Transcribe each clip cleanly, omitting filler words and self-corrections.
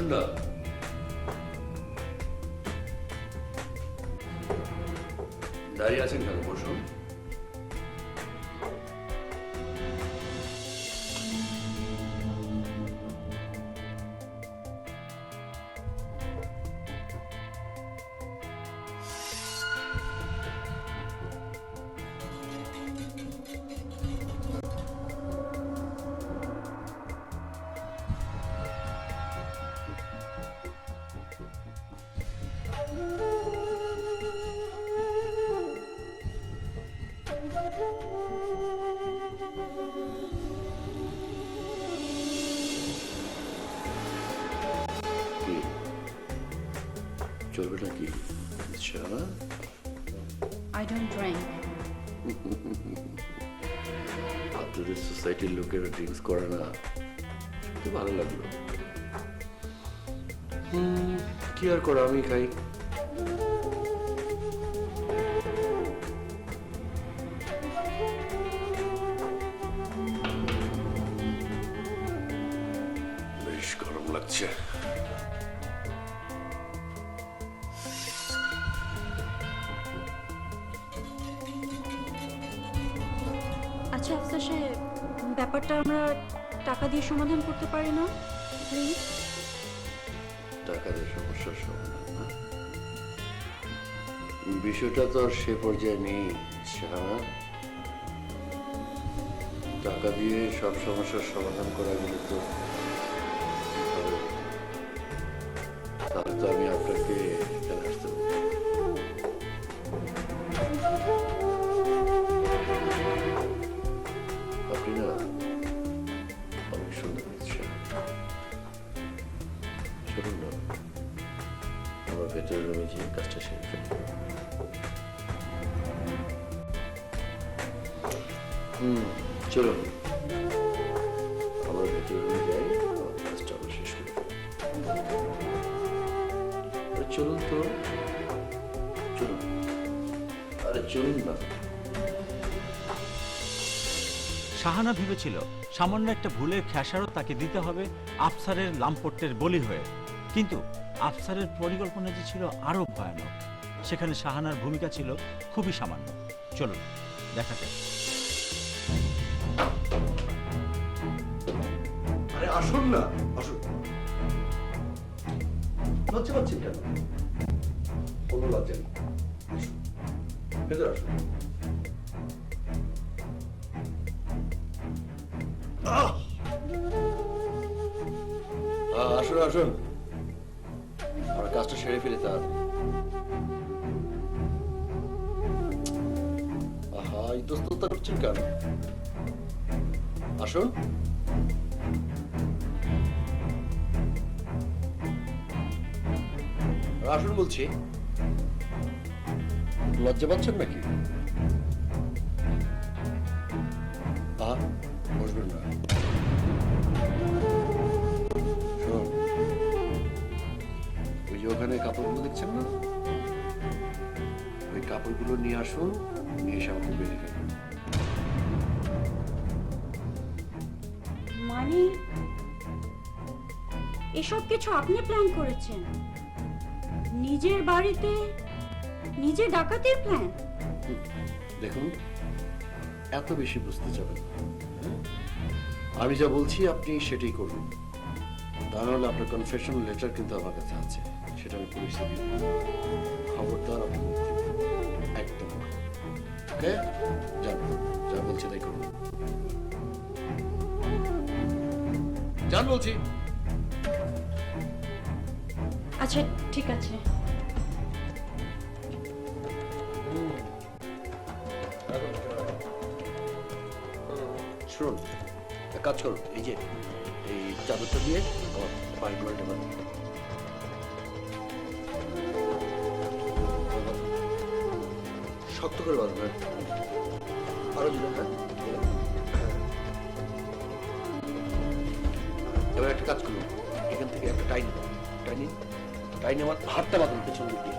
আসুন না। দাঁড়িয়ে আছেন কেন? বসুন। চলবে নাকি? I don't drink. আপনাদের সোসাইটির লোকেরা ড্রিঙ্কস করে না, তো ভালো লাগলো। কি আর করা, আমি খাই। বেশ গরম লাগছে। আচ্ছা আফসার সাহেব, ব্যাপারটা আমরা টাকা দিয়ে সমাধান করতে পারি না প্লিজ? টাকার সমস্যার সমাধান না, বিষয়টা তো আর সে পর্যায়ে নেই শাহানা। টাকা দিয়ে সব সমস্যার সমাধান করা গেলে তো তাহলে তো আমি আপনাকে এখানে আসতে পারি। আপনি না অনেক সুন্দর হয়েছে। চলুন না, আমার ভেতরের রুমে গিয়ে কাজটা সেরে ফেলি। চলুন, আমার ভেতরের রুমে যাই, আমার কাজটা আবার শেষ করি। চলুন তো, চলুন। আরে চলুন না। শাহানা ভেবেছিল সামান্য একটা ভুলের খেসারত তাকে দিতে হবে আফসারের লাম্পট্যের বলি হয়ে, কিন্তু আফসারের পরিকল্পনা যে ছিল আরো ভয়ানক। সেখানে শাহানার ভূমিকা ছিল খুবই সামান্য। চলুন দেখা যাক। আরে আসুন না, আসুন। লজ্জা পাচ্ছেন কেন? কোনো লজ্জা নেই, আসুন, ভেতরে আসুন। আসুন আসুন, আমার কাজটা সেরে ফেলে তার। আহা, ইতস্ততা করছেন কেন? আসুন। আসুন বলছি। লজ্জা পাচ্ছেন নাকি? বসবেন না। শোন, ওই যে ওখানে কাপড়গুলো দেখছেন না, ওই কাপড়গুলো নিয়ে আসুন, নিয়ে এসে আমাকে বেঁধে ফেলুন। মানে এসব কিছু আপনি প্ল্যান করেছেন? নিজের বাড়িতে নিজে ডাকাতির প্ল্যান? দেখুন, এত বেশি বুঝতে যাবেন না। আমি যা বলছি আপনি সেটাই করুন, তা নাহলে আপনার কনফেশন লেটার কিন্তু আমার কাছে আছে, সেটা আমি পুলিশে দিব। খবরদার আপনি একদম। ওকে, যান, যা বলছি তাই করুন। যান বলছি। আচ্ছা ঠিক আছে। শুনুন, এক কাজ করুন, এই যে এই চাদরটা দিয়ে আমার পায়ের গোড়াটা বাঁধুন। শক্ত করে বাঁধবেন, আরো জোরে। হ্যাঁ, এবার একটা কাজ করুন, এখান থেকে একটা টাইন টাইন আমার হাতটা বাঁধুন পেছন দিক দিয়ে।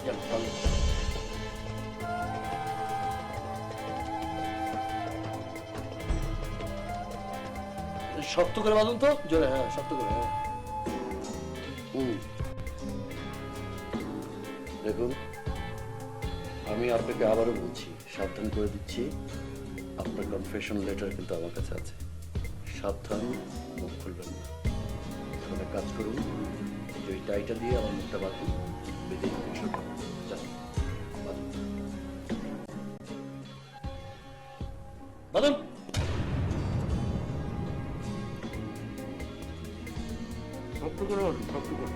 যান, ভালো। শক্ত করে বাঁধুন তো, জোরে। হ্যাঁ, শক্ত করে। হ্যাঁ, দেখুন, আমি আপনাকে আবারও বলছি, সাবধান করে দিচ্ছি, আপনার কনফেশন লেটার কিন্তু আমার কাছে আছে। সাবধান, মুখ খুলবেন না। এখন এক কাজ করুন, এই যে ওই টাইটা দিয়ে আমার মুখটা বাঁধুন, বেঁধে দিন। যান, বাঁধুন। বাঁধুন। শক্ত করে বাঁধুন, শক্ত করে।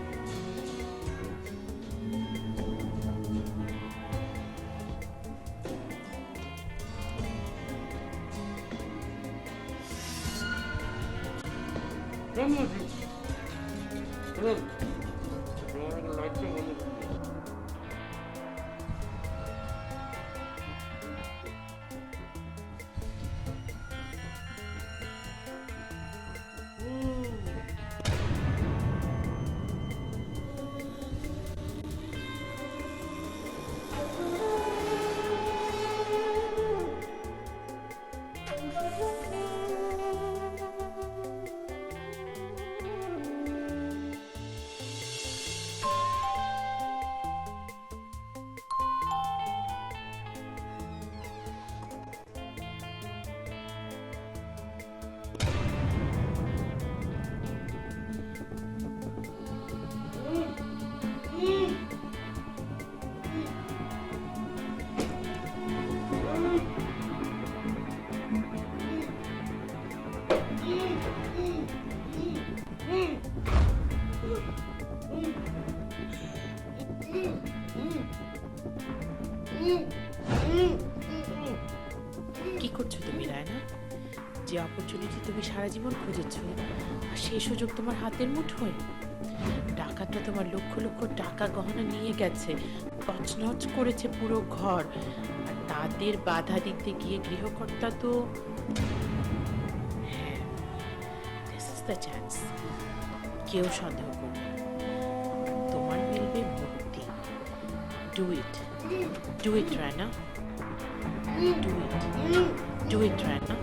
কি করছো তুমি রায়না? যে অপরচুনিটি তুমি সারা জীবন খুঁজেছ, আর সেই সুযোগ তোমার হাতের মুঠোয়। ডাকাতরা তোমার লক্ষ লক্ষ টাকা গহনা নিয়ে গেছে, তছনছ করেছে পুরো ঘর, আর তাদের বাধা দিতে গিয়ে গৃহকর্তা তো দিস ইজ দ্য চান্স। কেউ সন্দেহ করবে না, তোমার মিলবে মুক্তি। Do it, do it Raina, do it, do it Raina.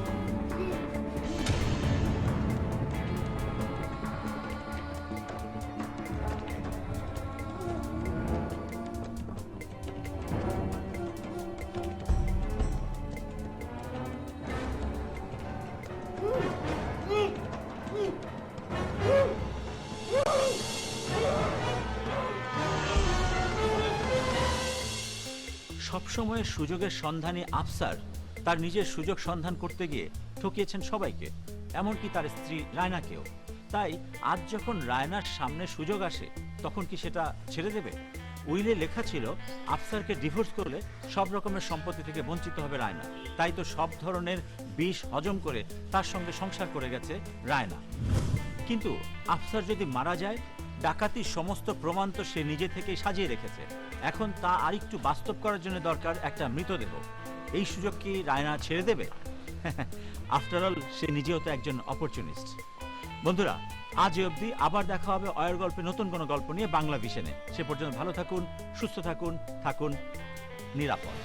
সবসময় সুযোগের সন্ধানী আফসার তার নিজের সুযোগ সন্ধান করতে গিয়ে ঠকিয়েছেন সবাইকে, এমনকি তার স্ত্রী রায়নাকেও। তাই আজ যখন রায়নার সামনে সুযোগ আসে, তখন কি সেটা ছেড়ে দেবে? উইলে লেখা ছিল আফসারকে ডিভোর্স করলে সব রকমের সম্পত্তি থেকে বঞ্চিত হবে রায়না। তাই তো সব ধরনের বিষ হজম করে তার সঙ্গে সংসার করে গেছে রায়না। কিন্তু আফসার যদি মারা যায়, ডাকাতির সমস্ত প্রমাণ তো সে নিজে থেকেই সাজিয়ে রেখেছে। এখন তা আরেকটু বাস্তব করার জন্য দরকার একটা মৃতদেহ। এই সুযোগ কি রায়না ছেড়ে দেবে? আফটার অল সে নিজেও তো একজন অপরচুনিস্ট। বন্ধুরা, আজ অবধি, আবার দেখা হবে অয়ের গল্পে নতুন কোনো গল্প নিয়ে বাংলা ভিশনে। সে পর্যন্ত ভালো থাকুন, সুস্থ থাকুন, থাকুন নিরাপদ।